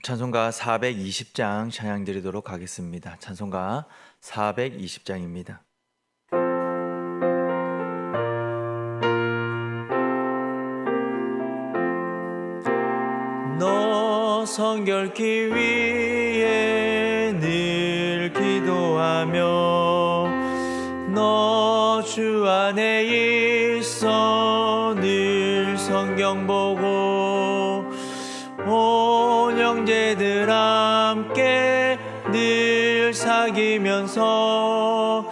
찬송가 420장 찬양 드리도록 하겠습니다. 찬송가 420장입니다. 너 성결케 위해 늘 기도하며 너 주 안에 있어 늘 성경 보고 온 형제들 함께 늘 사귀면서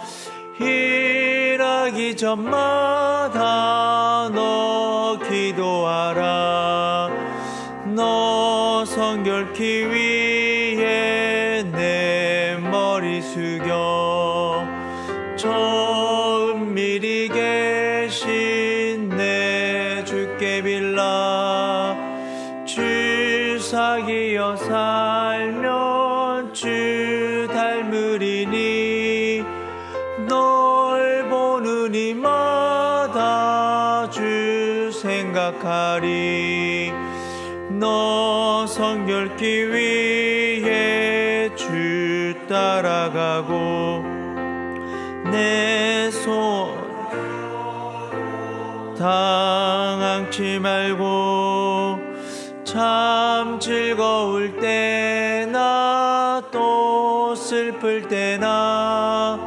일하기 전마다 너 기도하라. 너 성결케 위해 내 머리 숙여 저 은밀히 계신 내 주께 빌라. 주 사귀어 살면 주 닮으리니 널 보는 이마다 주 생각하리. 너 성결케 위해 주 따라가고 내 손 당황치 말고 참 즐거울 때나 또 슬플 때나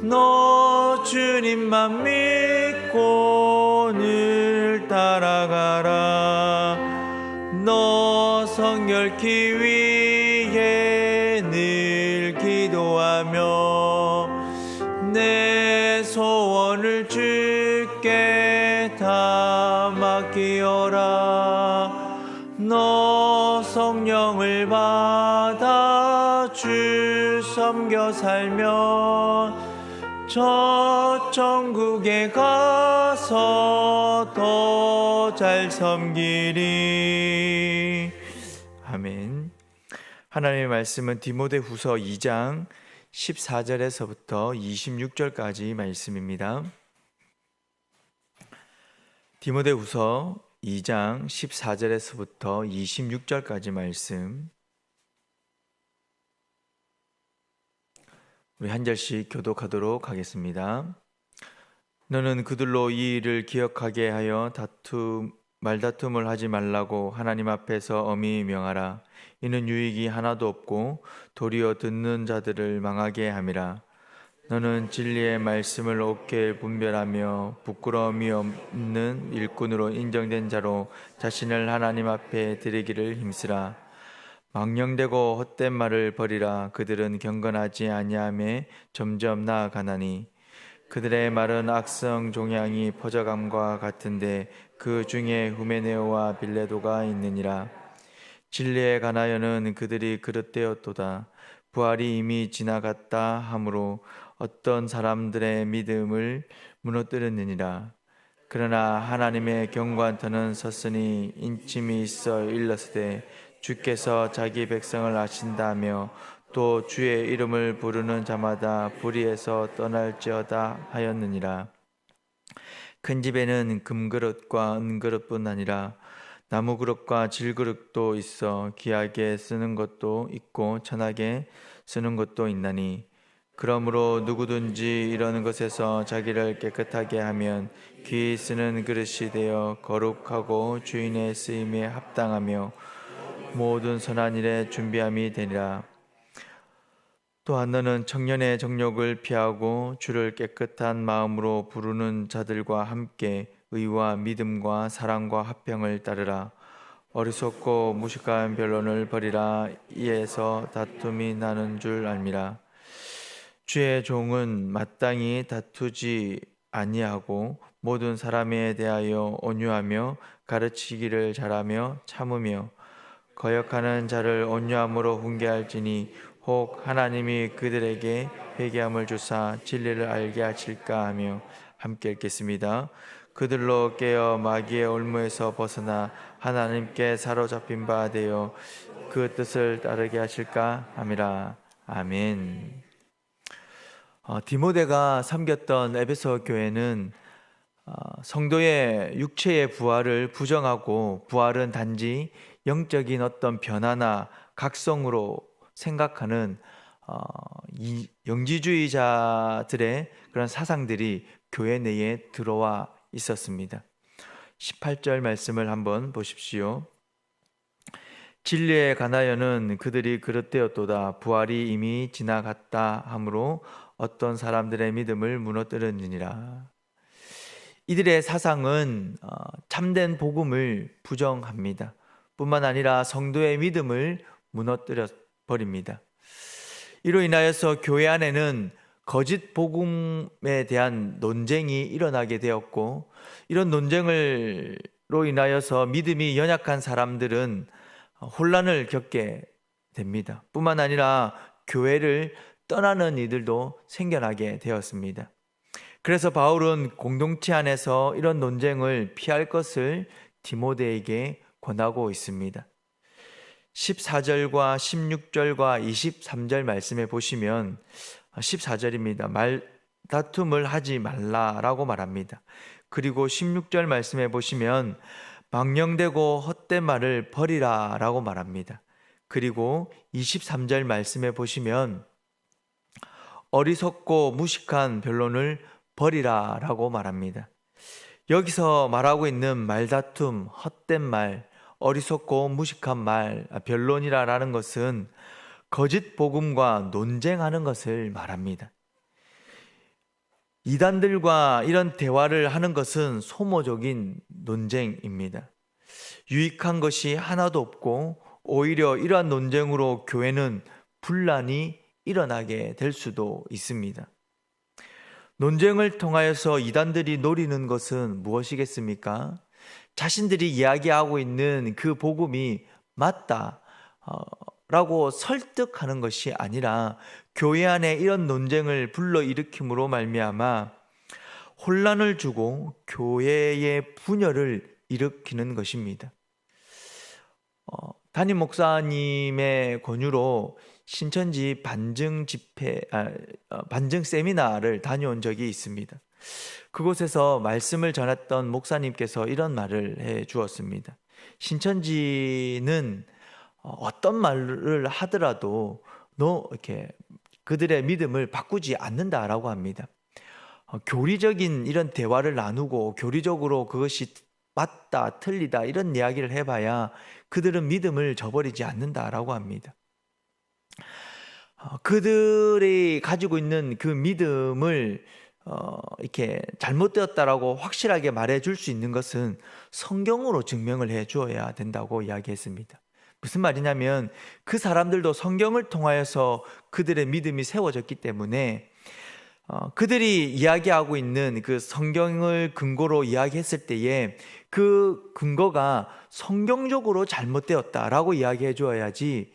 너 주님만 믿고 늘 따라가라. 너 성결케 위해 늘 기도하며 내 소원을 주께 다 맡기어라. 너 성령을 받아 주 섬겨 살면 저 천국에 가서 더 잘 섬기리. 아멘. 하나님의 말씀은 디모데후서 2장 14절에서부터 26절까지 말씀입니다. 디모데후서 2장 14절에서부터 26절까지 말씀, 우리 한 절씩 교독하도록 하겠습니다. 너는 그들로 이 일을 기억하게 하여 말다툼을 하지 말라고 하나님 앞에서 엄히 명하라. 이는 유익이 하나도 없고 도리어 듣는 자들을 망하게 함이라. 너는 진리의 말씀을 옳게 분별하며 부끄러움이 없는 일꾼으로 인정된 자로 자신을 하나님 앞에 드리기를 힘쓰라. 망령되고 헛된 말을 버리라. 그들은 경건하지 아니하며 점점 나아가나니 그들의 말은 악성 종양이 퍼져감과 같은데 그 중에 후메네오와 빌레도가 있느니라. 진리에 관하여는 그들이 그릇되었도다. 부활이 이미 지나갔다 하므로 어떤 사람들의 믿음을 무너뜨렸느니라. 그러나 하나님의 경고한터는 섰으니 인침이 있어 일렀으되 주께서 자기 백성을 아신다며 또 주의 이름을 부르는 자마다 불의에서 떠날지어다 하였느니라. 큰 집에는 금그릇과 은그릇뿐 아니라 나무그릇과 질그릇도 있어 귀하게 쓰는 것도 있고 천하게 쓰는 것도 있나니 그러므로 누구든지 이런 것에서 자기를 깨끗하게 하면 귀히 쓰는 그릇이 되어 거룩하고 주인의 쓰임에 합당하며 모든 선한 일에 준비함이 되리라. 또한 너는 청년의 정욕을 피하고 주를 깨끗한 마음으로 부르는 자들과 함께 의와 믿음과 사랑과 화평을 따르라. 어리석고 무식한 변론을 버리라. 이에서 다툼이 나는 줄 알미라. 주의 종은 마땅히 다투지 아니하고 모든 사람에 대하여 온유하며 가르치기를 잘하며 참으며 거역하는 자를 온유함으로 훈계할지니 혹 하나님이 그들에게 회개함을 주사 진리를 알게 하실까 하며 함께 읽겠습니다. 그들로 깨어 마귀의 올무에서 벗어나 하나님께 사로잡힌 바 되어 그 뜻을 따르게 하실까 함이라. 아멘. 디모데가 섬겼던 에베소 교회는 성도의 육체의 부활을 부정하고 부활은 단지 영적인 어떤 변화나 각성으로 생각하는 이 영지주의자들의 그런 사상들이 교회 내에 들어와 있었습니다. 18절 말씀을 한번 보십시오. 진리에 관하여는 그들이 그릇되었도다. 부활이 이미 지나갔다 하므로 어떤 사람들의 믿음을 무너뜨리느니라. 이들의 사상은 참된 복음을 부정합니다. 뿐만 아니라 성도의 믿음을 무너뜨려 버립니다. 이로 인하여서 교회 안에는 거짓 복음에 대한 논쟁이 일어나게 되었고, 이런 논쟁으로 인하여서 믿음이 연약한 사람들은 혼란을 겪게 됩니다. 뿐만 아니라 교회를 떠나는 이들도 생겨나게 되었습니다. 그래서 바울은 공동체 안에서 이런 논쟁을 피할 것을 디모데에게 권하고 있습니다. 14절과 16절과 23절 말씀에 보시면 14절입니다. 말다툼을 하지 말라라고 말합니다. 그리고 16절 말씀에 보시면 망령되고 헛된 말을 버리라 라고 말합니다. 그리고 23절 말씀에 보시면 어리석고 무식한 변론을 버리라 라고 말합니다. 여기서 말하고 있는 말다툼, 헛된 말, 어리석고 무식한 말, 변론이라는 것은 거짓 복음과 논쟁하는 것을 말합니다. 이단들과 이런 대화를 하는 것은 소모적인 논쟁입니다. 유익한 것이 하나도 없고 오히려 이러한 논쟁으로 교회는 분란이 일어나게 될 수도 있습니다. 논쟁을 통하여서 이단들이 노리는 것은 무엇이겠습니까? 자신들이 이야기하고 있는 그 복음이 맞다 라고 설득하는 것이 아니라 교회 안에 이런 논쟁을 불러일으킴으로 말미암아 혼란을 주고 교회의 분열을 일으키는 것입니다. 담임 목사님의 권유로 신천지 반증 세미나를 다녀온 적이 있습니다. 그곳에서 말씀을 전했던 목사님께서 이런 말을 해 주었습니다. 신천지는 어떤 말을 하더라도 이렇게 그들의 믿음을 바꾸지 않는다라고 합니다. 교리적인 이런 대화를 나누고 교리적으로 그것이 맞다, 틀리다 이런 이야기를 해봐야 그들은 믿음을 저버리지 않는다라고 합니다. 그들이 가지고 있는 그 믿음을 이렇게 잘못되었다라고 확실하게 말해줄 수 있는 것은 성경으로 증명을 해 주어야 된다고 이야기했습니다. 무슨 말이냐면 그 사람들도 성경을 통하여서 그들의 믿음이 세워졌기 때문에 그들이 이야기하고 있는 그 성경을 근거로 이야기했을 때에 그 근거가 성경적으로 잘못되었다라고 이야기해 주어야지,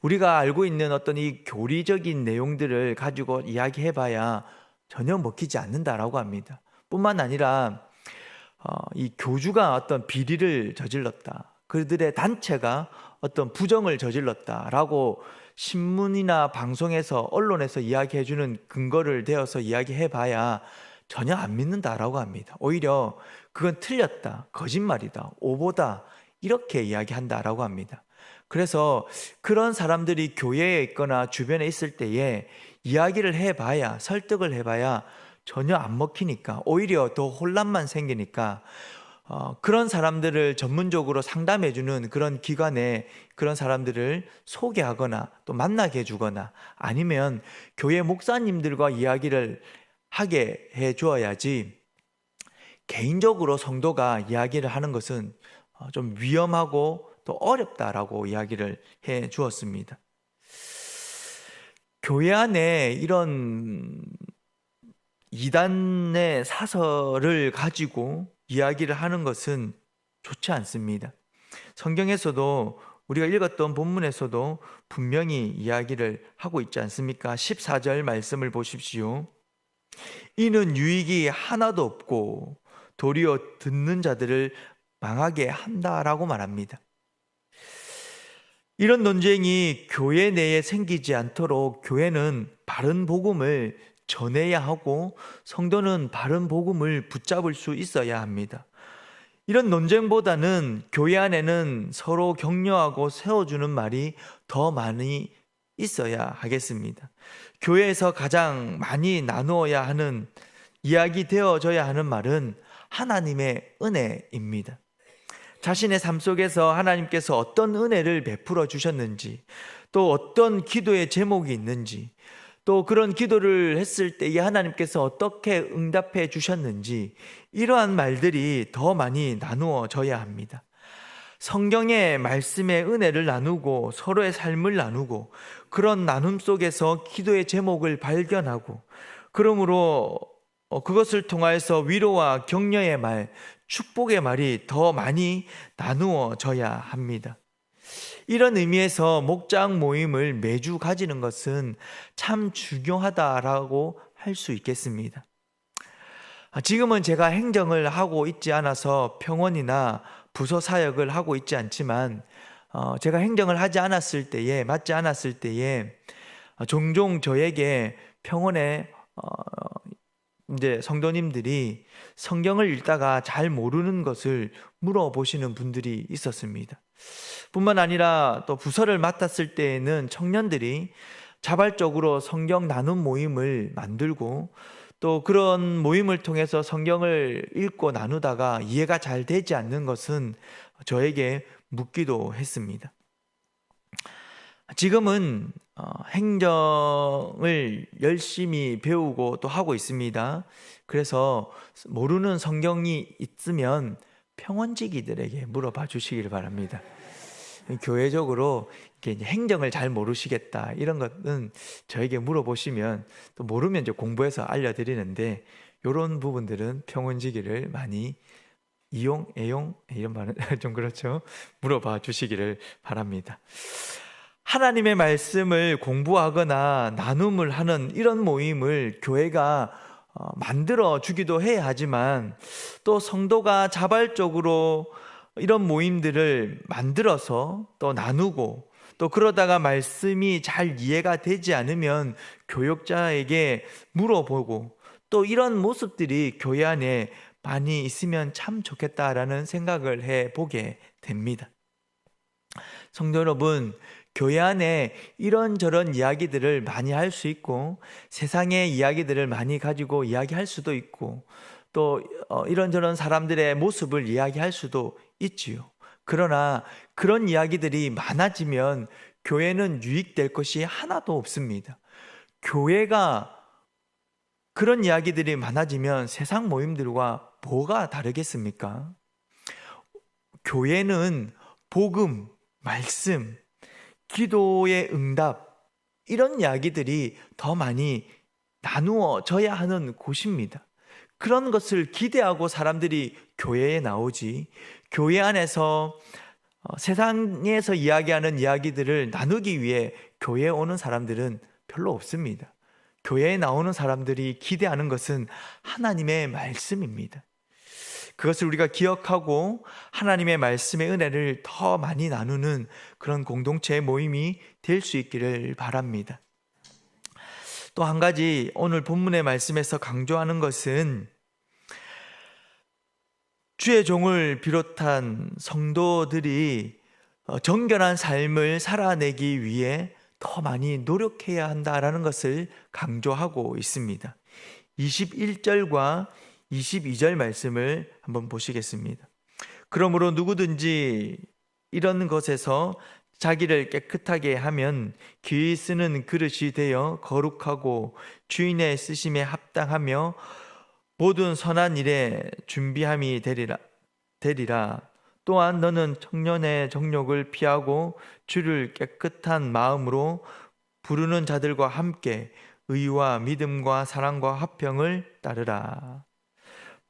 우리가 알고 있는 어떤 이 교리적인 내용들을 가지고 이야기해 봐야 전혀 먹히지 않는다라고 합니다. 뿐만 아니라 이 교주가 어떤 비리를 저질렀다, 그들의 단체가 어떤 부정을 저질렀다라고 신문이나 방송에서 언론에서 이야기해주는 근거를 대어서 이야기해봐야 전혀 안 믿는다라고 합니다. 오히려 그건 틀렸다, 거짓말이다, 오보다 이렇게 이야기한다라고 합니다. 그래서 그런 사람들이 교회에 있거나 주변에 있을 때에 이야기를 해봐야, 설득을 해봐야 전혀 안 먹히니까 오히려 더 혼란만 생기니까 그런 사람들을 전문적으로 상담해주는 그런 기관에 그런 사람들을 소개하거나 또 만나게 해주거나 아니면 교회 목사님들과 이야기를 하게 해주어야지, 개인적으로 성도가 이야기를 하는 것은 좀 위험하고 또 어렵다라고 이야기를 해 주었습니다. 교회 안에 이런 이단의 사설을 가지고 이야기를 하는 것은 좋지 않습니다. 성경에서도 우리가 읽었던 본문에서도 분명히 이야기를 하고 있지 않습니까? 14절 말씀을 보십시오. 이는 유익이 하나도 없고 도리어 듣는 자들을 망하게 한다라고 말합니다. 이런 논쟁이 교회 내에 생기지 않도록 교회는 바른 복음을 전해야 하고 성도는 바른 복음을 붙잡을 수 있어야 합니다. 이런 논쟁보다는 교회 안에는 서로 격려하고 세워주는 말이 더 많이 있어야 하겠습니다. 교회에서 가장 많이 나누어야 하는, 이야기 되어져야 하는 말은 하나님의 은혜입니다. 자신의 삶 속에서 하나님께서 어떤 은혜를 베풀어 주셨는지, 또 어떤 기도의 제목이 있는지, 또 그런 기도를 했을 때에 하나님께서 어떻게 응답해 주셨는지, 이러한 말들이 더 많이 나누어져야 합니다. 성경의 말씀의 은혜를 나누고 서로의 삶을 나누고, 그런 나눔 속에서 기도의 제목을 발견하고, 그러므로 그것을 통하여서 위로와 격려의 말, 축복의 말이 더 많이 나누어져야 합니다. 이런 의미에서 목장 모임을 매주 가지는 것은 참 중요하다라고 할 수 있겠습니다. 지금은 제가 행정을 하고 있지 않아서 평원이나 부서 사역을 하고 있지 않지만, 제가 행정을 하지 않았을 때에, 맡지 않았을 때에 종종 저에게 평원에 이제 성도님들이 성경을 읽다가 잘 모르는 것을 물어보시는 분들이 있었습니다. 뿐만 아니라 또 부서를 맡았을 때에는 청년들이 자발적으로 성경 나눔 모임을 만들고, 또 그런 모임을 통해서 성경을 읽고 나누다가 이해가 잘 되지 않는 것은 저에게 묻기도 했습니다. 지금은 행정을 열심히 배우고 또 하고 있습니다. 그래서 모르는 성경이 있으면 평원지기들에게 물어봐 주시기를 바랍니다. 교회적으로 이렇게 행정을 잘 모르시겠다, 이런 것은 저에게 물어보시면, 또 모르면 이제 공부해서 알려드리는데, 이런 부분들은 평원지기를 많이 애용 이런 말은 좀 그렇죠. 물어봐 주시기를 바랍니다. 하나님의 말씀을 공부하거나 나눔을 하는 이런 모임을 교회가 만들어 주기도 해야 하지만, 또 성도가 자발적으로 이런 모임들을 만들어서 또 나누고, 또 그러다가 말씀이 잘 이해가 되지 않으면 교역자에게 물어보고, 또 이런 모습들이 교회 안에 많이 있으면 참 좋겠다라는 생각을 해보게 됩니다. 성도 여러분, 교회 안에 이런저런 이야기들을 많이 할 수 있고, 세상의 이야기들을 많이 가지고 이야기할 수도 있고, 또 이런저런 사람들의 모습을 이야기할 수도 있지요. 그러나 그런 이야기들이 많아지면 교회는 유익될 것이 하나도 없습니다. 교회가 그런 이야기들이 많아지면 세상 모임들과 뭐가 다르겠습니까? 교회는 복음, 말씀, 기도의 응답, 이런 이야기들이 더 많이 나누어져야 하는 곳입니다. 그런 것을 기대하고 사람들이 교회에 나오지, 교회 안에서 세상에서 이야기하는 이야기들을 나누기 위해 교회에 오는 사람들은 별로 없습니다. 교회에 나오는 사람들이 기대하는 것은 하나님의 말씀입니다. 그것을 우리가 기억하고 하나님의 말씀의 은혜를 더 많이 나누는 그런 공동체의 모임이 될 수 있기를 바랍니다. 또 한 가지 오늘 본문의 말씀에서 강조하는 것은, 주의 종을 비롯한 성도들이 정결한 삶을 살아내기 위해 더 많이 노력해야 한다라는 것을 강조하고 있습니다. 21절과 22절 말씀을 한번 보시겠습니다. 그러므로 누구든지 이런 것에서 자기를 깨끗하게 하면 귀히 쓰는 그릇이 되어 거룩하고 주인의 쓰심에 합당하며 모든 선한 일에 준비함이 되리라. 또한 너는 청년의 정욕을 피하고 주를 깨끗한 마음으로 부르는 자들과 함께 의와 믿음과 사랑과 화평을 따르라.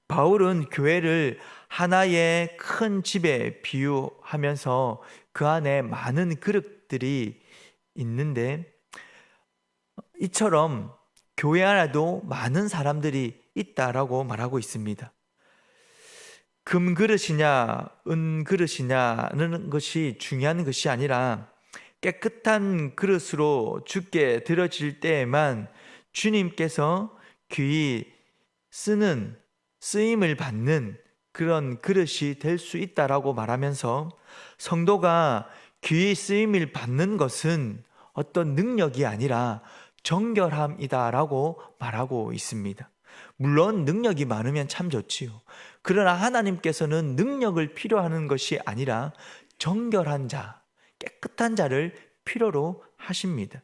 바울은 교회를 하나의 큰 집에 비유하면서 그 안에 많은 그릇들이 있는데, 이처럼 교회 안에도 많은 사람들이 있다라고 말하고 있습니다. 금 그릇이냐 은 그릇이냐는 것이 중요한 것이 아니라, 깨끗한 그릇으로 주께 드려질 때에만 주님께서 귀히 쓰임을 받는 그런 그릇이 될 수 있다라고 말하면서 성도가 귀히 쓰임을 받는 것은 어떤 능력이 아니라 정결함이다라고 말하고 있습니다. 물론 능력이 많으면 참 좋지요. 그러나 하나님께서는 능력을 필요하는 것이 아니라 정결한 자, 깨끗한 자를 필요로 하십니다.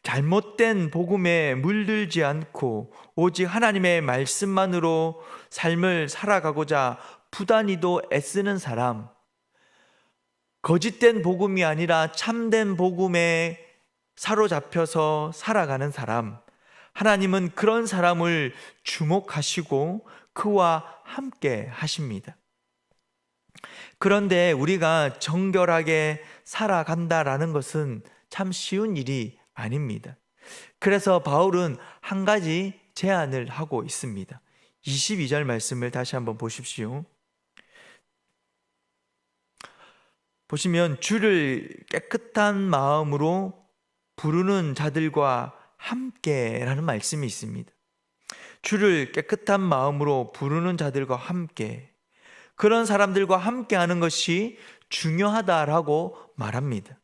잘못된 복음에 물들지 않고 오직 하나님의 말씀만으로 삶을 살아가고자 부단히도 애쓰는 사람, 거짓된 복음이 아니라 참된 복음에 사로잡혀서 살아가는 사람, 하나님은 그런 사람을 주목하시고 그와 함께 하십니다. 그런데 우리가 정결하게 살아간다라는 것은 참 쉬운 일이 아닙니다. 그래서 바울은 한 가지 제안을 하고 있습니다. 22절 말씀을 다시 한번 보십시오. 보시면 주를 깨끗한 마음으로 부르는 자들과 함께라는 말씀이 있습니다. 주를 깨끗한 마음으로 부르는 자들과 함께, 그런 사람들과 함께하는 것이 중요하다라고 말합니다.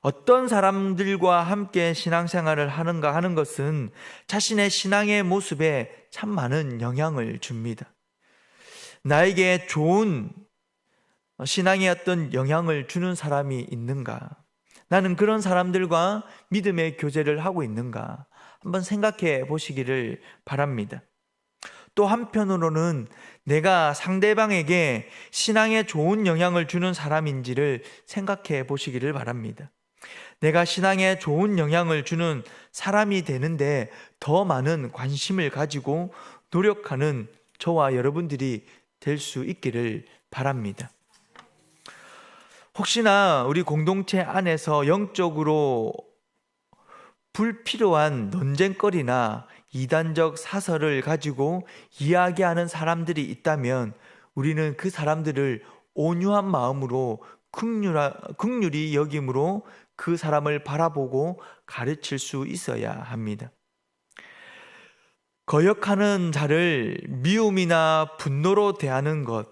어떤 사람들과 함께 신앙생활을 하는가 하는 것은 자신의 신앙의 모습에 참 많은 영향을 줍니다. 나에게 좋은 신앙의 어떤 영향을 주는 사람이 있는가? 나는 그런 사람들과 믿음의 교제를 하고 있는가? 한번 생각해 보시기를 바랍니다. 또 한편으로는 내가 상대방에게 신앙에 좋은 영향을 주는 사람인지를 생각해 보시기를 바랍니다. 내가 신앙에 좋은 영향을 주는 사람이 되는데 더 많은 관심을 가지고 노력하는 저와 여러분들이 될 수 있기를 바랍니다. 혹시나 우리 공동체 안에서 영적으로 불필요한 논쟁거리나 이단적 사설을 가지고 이야기하는 사람들이 있다면 우리는 그 사람들을 온유한 마음으로 긍휼히 여김으로 그 사람을 바라보고 가르칠 수 있어야 합니다. 거역하는 자를 미움이나 분노로 대하는 것,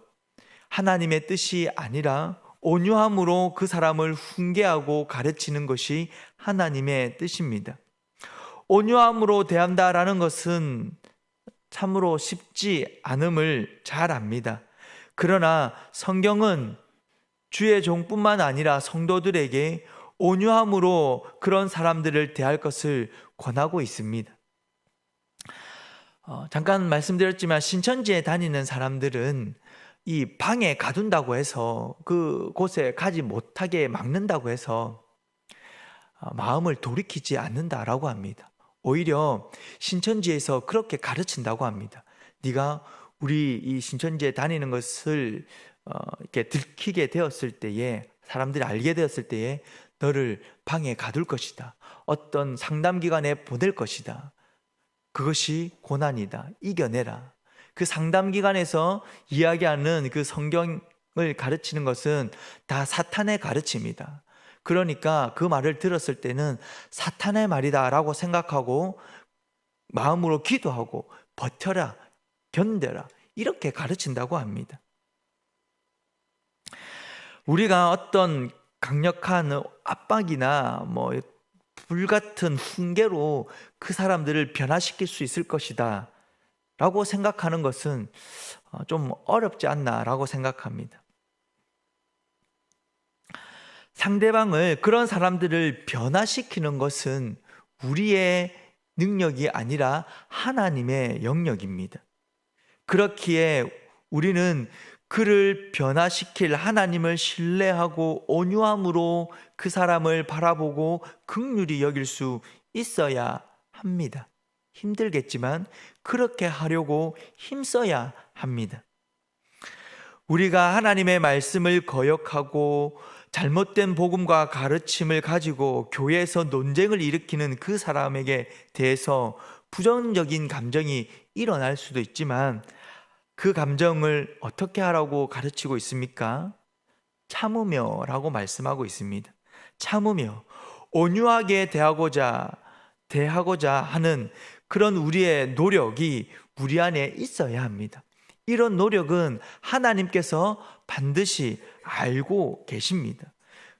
하나님의 뜻이 아니라 온유함으로 그 사람을 훈계하고 가르치는 것이 하나님의 뜻입니다. 온유함으로 대한다라는 것은 참으로 쉽지 않음을 잘 압니다. 그러나 성경은 주의 종뿐만 아니라 성도들에게 온유함으로 그런 사람들을 대할 것을 권하고 있습니다. 잠깐 말씀드렸지만 신천지에 다니는 사람들은 이 방에 가둔다고 해서 그곳에 가지 못하게 막는다고 해서 마음을 돌이키지 않는다라고 합니다. 오히려 신천지에서 그렇게 가르친다고 합니다. 네가 우리 이 신천지에 다니는 것을 이렇게 들키게 되었을 때에, 사람들이 알게 되었을 때에 너를 방에 가둘 것이다. 어떤 상담기관에 보낼 것이다. 그것이 고난이다. 이겨내라. 그 상담기관에서 이야기하는 그 성경을 가르치는 것은 다 사탄의 가르침이다. 그러니까 그 말을 들었을 때는 사탄의 말이다 라고 생각하고 마음으로 기도하고 버텨라, 견뎌라, 이렇게 가르친다고 합니다. 우리가 어떤 강력한 압박이나 불같은 훈계로 그 사람들을 변화시킬 수 있을 것이다 라고 생각하는 것은 좀 어렵지 않나 라고 생각합니다. 상대방을, 그런 사람들을 변화시키는 것은 우리의 능력이 아니라 하나님의 영역입니다. 그렇기에 우리는 그를 변화시킬 하나님을 신뢰하고 온유함으로 그 사람을 바라보고 긍휼히 여길 수 있어야 합니다. 힘들겠지만 그렇게 하려고 힘써야 합니다. 우리가 하나님의 말씀을 거역하고 잘못된 복음과 가르침을 가지고 교회에서 논쟁을 일으키는 그 사람에게 대해서 부정적인 감정이 일어날 수도 있지만 그 감정을 어떻게 하라고 가르치고 있습니까? 참으며라고 말씀하고 있습니다. 참으며 온유하게 대하고자 하는 그런 우리의 노력이 우리 안에 있어야 합니다. 이런 노력은 하나님께서 반드시 알고 계십니다.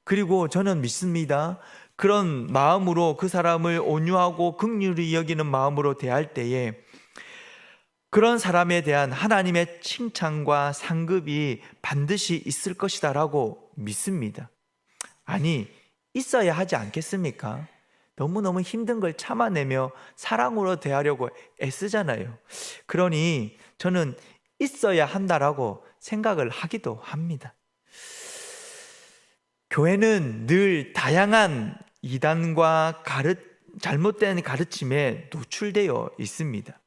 그리고 저는 믿습니다. 그런 마음으로 그 사람을 온유하고 긍휼히 여기는 마음으로 대할 때에 그런 사람에 대한 하나님의 칭찬과 상급이 반드시 있을 것이다 라고 믿습니다. 아니, 있어야 하지 않겠습니까? 너무너무 힘든 걸 참아내며 사랑으로 대하려고 애쓰잖아요. 그러니 저는 있어야 한다라고 생각을 하기도 합니다. 교회는 늘 다양한 이단과 잘못된 가르침에 노출되어 있습니다.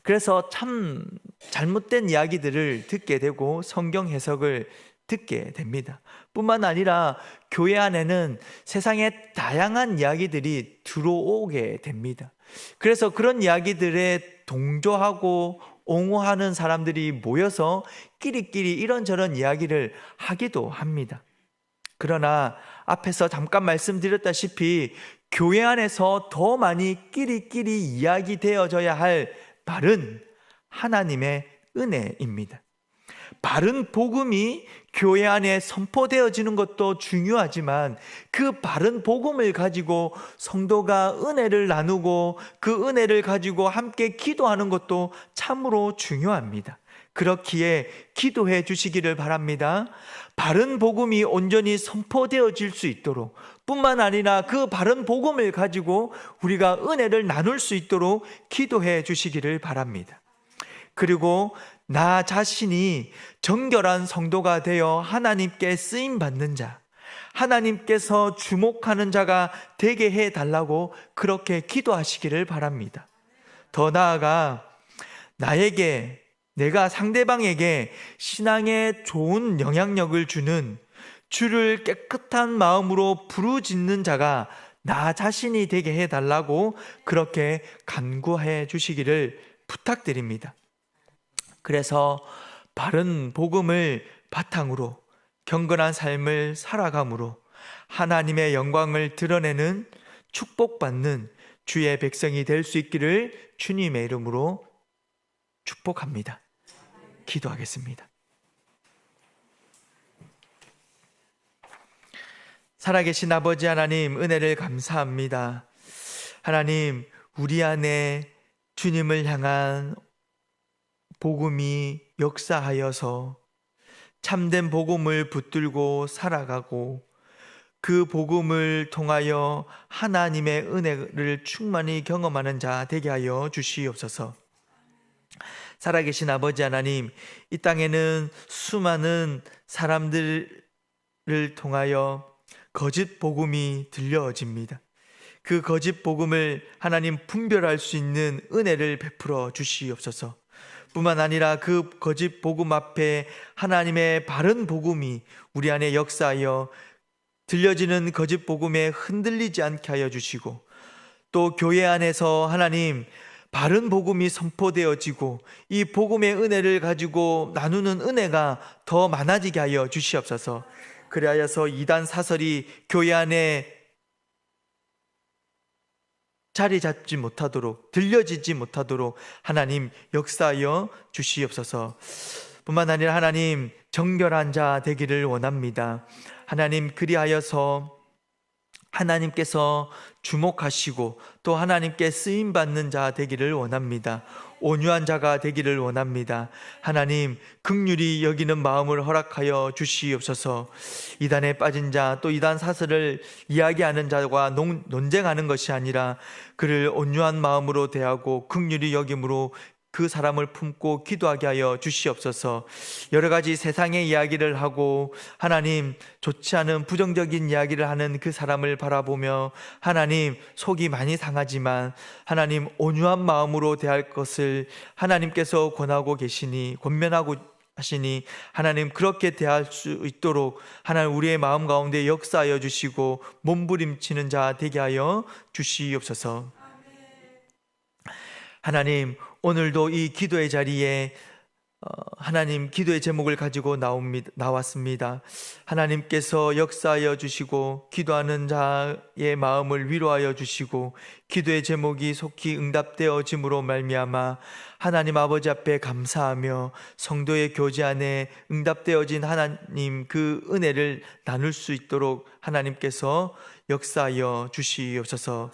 그래서 참 잘못된 이야기들을 듣게 되고 성경 해석을 듣게 됩니다. 뿐만 아니라 교회 안에는 세상의 다양한 이야기들이 들어오게 됩니다. 그래서 그런 이야기들에 동조하고 옹호하는 사람들이 모여서 끼리끼리 이런저런 이야기를 하기도 합니다. 그러나 앞에서 잠깐 말씀드렸다시피 교회 안에서 더 많이 끼리끼리 이야기되어져야 할 말은 하나님의 은혜입니다. 바른 복음이 교회 안에 선포되어지는 것도 중요하지만 그 바른 복음을 가지고 성도가 은혜를 나누고 그 은혜를 가지고 함께 기도하는 것도 참으로 중요합니다. 그렇기에 기도해 주시기를 바랍니다. 바른 복음이 온전히 선포되어질 수 있도록 뿐만 아니라 그 바른 복음을 가지고 우리가 은혜를 나눌 수 있도록 기도해 주시기를 바랍니다. 그리고 나 자신이 정결한 성도가 되어 하나님께 쓰임받는 자, 하나님께서 주목하는 자가 되게 해달라고 그렇게 기도하시기를 바랍니다. 더 나아가 내가 상대방에게 신앙에 좋은 영향력을 주는 주를 깨끗한 마음으로 부르짖는 자가 나 자신이 되게 해달라고 그렇게 간구해 주시기를 부탁드립니다. 그래서 바른 복음을 바탕으로 경건한 삶을 살아감으로 하나님의 영광을 드러내는 축복받는 주의 백성이 될 수 있기를 주님의 이름으로 축복합니다. 기도하겠습니다. 살아계신 아버지 하나님, 은혜를 감사합니다. 하나님, 우리 안에 주님을 향한 복음이 역사하여서 참된 복음을 붙들고 살아가고 그 복음을 통하여 하나님의 은혜를 충만히 경험하는 자 되게 하여 주시옵소서. 살아계신 아버지 하나님, 이 땅에는 수많은 사람들을 통하여 거짓 복음이 들려집니다. 그 거짓 복음을 하나님 분별할 수 있는 은혜를 베풀어 주시옵소서. 뿐만 아니라 그 거짓 복음 앞에 하나님의 바른 복음이 우리 안에 역사하여 들려지는 거짓 복음에 흔들리지 않게 하여 주시고, 또 교회 안에서 하나님 바른 복음이 선포되어지고 이 복음의 은혜를 가지고 나누는 은혜가 더 많아지게 하여 주시옵소서. 그리하여서 이단 사설이 교회 안에 자리 잡지 못하도록, 들려지지 못하도록 하나님 역사하여 주시옵소서. 뿐만 아니라 하나님 정결한 자 되기를 원합니다. 하나님, 그리하여서 하나님께서 주목하시고 또 하나님께 쓰임받는 자 되기를 원합니다. 온유한 자가 되기를 원합니다. 하나님, 긍휼히 여기는 마음을 허락하여 주시옵소서. 이단에 빠진 자, 또 이단 사설을 이야기하는 자와 논쟁하는 것이 아니라 그를 온유한 마음으로 대하고 긍휼히 여김으로 그 사람을 품고 기도하게 하여 주시옵소서. 여러 가지 세상의 이야기를 하고 하나님 좋지 않은 부정적인 이야기를 하는 그 사람을 바라보며 하나님 속이 많이 상하지만 하나님 온유한 마음으로 대할 것을 하나님께서 권하고 계시니, 권면하고 하시니 하나님 그렇게 대할 수 있도록 하나님 우리의 마음 가운데 역사하여 주시고 몸부림치는 자 되게 하여 주시옵소서. 하나님, 오늘도 이 기도의 자리에 하나님 기도의 제목을 가지고 나왔습니다. 하나님께서 역사하여 주시고 기도하는 자의 마음을 위로하여 주시고 기도의 제목이 속히 응답되어짐으로 말미암아 하나님 아버지 앞에 감사하며 성도의 교제 안에 응답되어진 하나님 그 은혜를 나눌 수 있도록 하나님께서 역사하여 주시옵소서.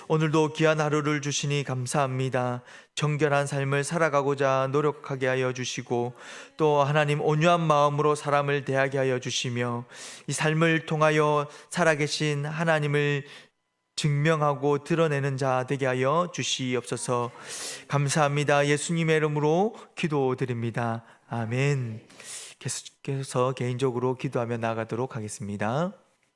오늘도 귀한 하루를 주시니 감사합니다. 정결한 삶을 살아가고자 노력하게 하여 주시고 또 하나님 온유한 마음으로 사람을 대하게 하여 주시며 이 삶을 통하여 살아계신 하나님을 증명하고 드러내는 자 되게 하여 주시옵소서. 감사합니다. 예수님의 이름으로 기도드립니다. 아멘. 계속해서 개인적으로 기도하며 나아가도록 하겠습니다.